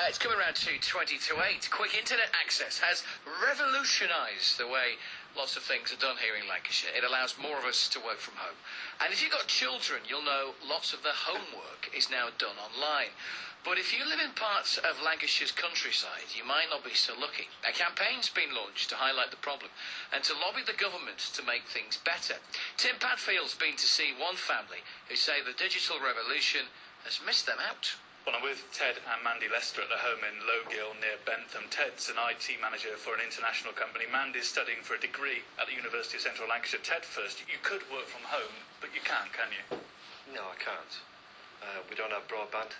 It's coming around to 20 to 8. Quick internet access has revolutionised the way lots of things are done here in Lancashire. It allows more of us to work from home. And if you've got children, you'll know lots of the homework is now done online. But if you live in parts of Lancashire's countryside, you might not be so lucky. A campaign's been launched to highlight the problem and to lobby the government to make things better. Tim Padfield's been to see one family who say the digital revolution has missed them out. Well, I'm with Ted and Mandy Lester at their home in Lowgill near Bentham. Ted's an IT manager for an international company. Mandy's studying for a degree at the University of Central Lancashire. Ted, first, you could work from home, but you can't, can you? No, I can't. We don't have broadband.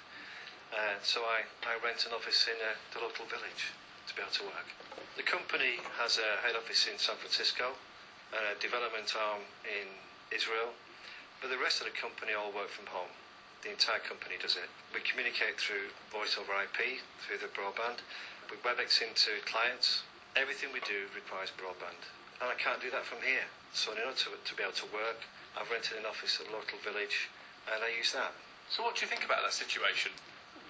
So I rent an office in the local village to be able to work. The company has a head office in San Francisco and a development arm in Israel, but the rest of the company all work from home. The entire company does it. We communicate through voice over IP, through the broadband. We WebEx into clients. Everything we do requires broadband. And I can't do that from here. So in order to be able to work, I've rented an office at the local village and I use that. So what do you think about that situation?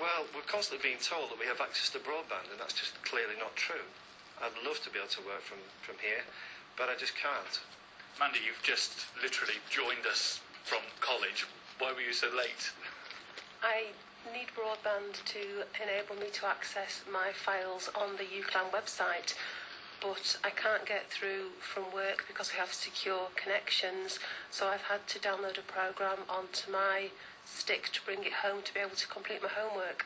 Well, we're constantly being told that we have access to broadband, and that's just clearly not true. I'd love to be able to work from here, but I just can't. Mandy, you've just literally joined us from college. Why were you so late? I need broadband to enable me to access my files on the UCLAN website, but I can't get through from work because we have secure connections, so I've had to download a program onto my stick to bring it home to be able to complete my homework.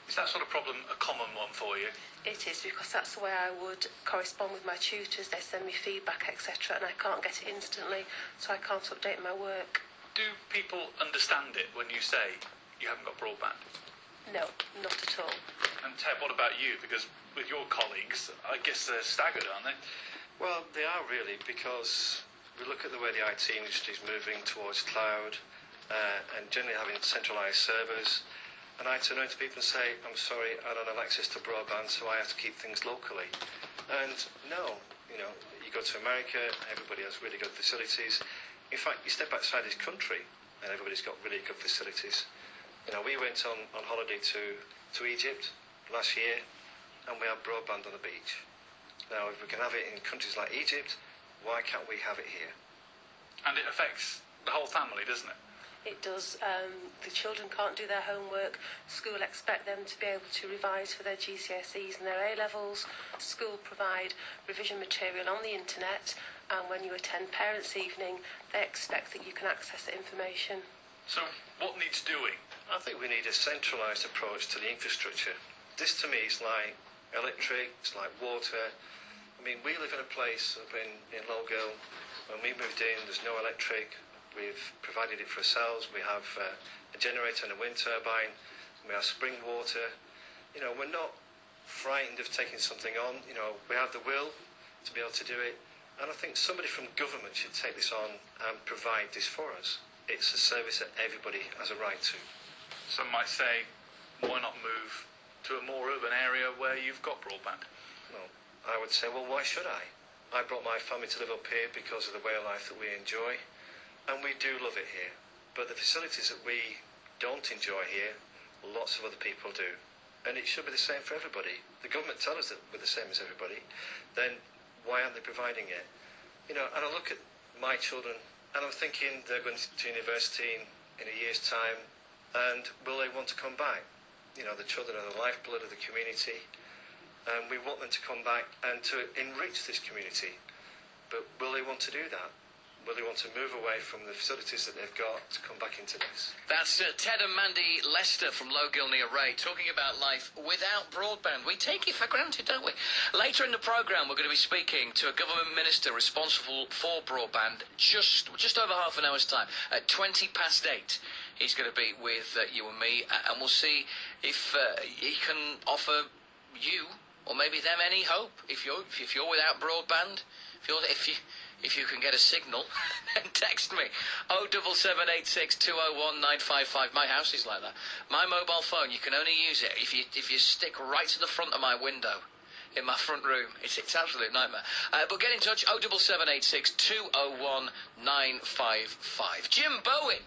Is that sort of problem a common one for you? It is, because that's the way I would correspond with my tutors. They send me feedback, etc., and I can't get it instantly, so I can't update my work. Do people understand it when you say you haven't got broadband? No, not at all. And Ted, what about you? Because with your colleagues, I guess they're staggered, aren't they? Well, they are really, because we look at the way the IT industry is moving towards cloud and generally having centralised servers. And I turn around to people and say, I'm sorry, I don't have access to broadband, so I have to keep things locally. And no, you go to America, everybody has really good facilities. In fact, you step outside this country and everybody's got really good facilities. We went on holiday to Egypt last year and we have broadband on the beach. Now, if we can have it in countries like Egypt, why can't we have it here? And it affects the whole family, doesn't it? It does. The children can't do their homework. School expect them to be able to revise for their GCSEs and their A-levels. School provide revision material on the internet, and when you attend parents' evening, they expect that you can access the information. So what needs doing? I think we need a centralised approach to the infrastructure. This to me is like electric, it's like water. I mean, we live in a place up in Lowgill. When we moved in, there's no electric. We've provided it for ourselves. We have a generator and a wind turbine. We have spring water. We're not frightened of taking something on. We have the will to be able to do it. And I think somebody from government should take this on and provide this for us. It's a service that everybody has a right to. Some might say, why not move to a more urban area where you've got broadband? Well, I would say, well, why should I? I brought my family to live up here because of the way of life that we enjoy. And we do love it here. But the facilities that we don't enjoy here, lots of other people do. And it should be the same for everybody. The government tell us that we're the same as everybody. Then why aren't they providing it? And I look at my children and I'm thinking they're going to university in a year's time. And will they want to come back? The children are the lifeblood of the community. And we want them to come back and to enrich this community. But will they want to do that? Will they want to move away from the facilities that they've got to come back into this? That's Ted and Mandy Lester from Lowgill near Ray talking about life without broadband. We take it for granted, don't we? Later in the programme, we're going to be speaking to a government minister responsible for broadband just over half an hour's time. At 8:20, he's going to be with you and me, and we'll see if he can offer you or maybe them any hope. If you're without broadband, if you can get a signal, then text me. 07786 201 955. My house is like that. My mobile phone, you can only use it if you stick right to the front of my window in my front room. It's an absolute nightmare. But get in touch, 07786 201 955. Jim Bowen.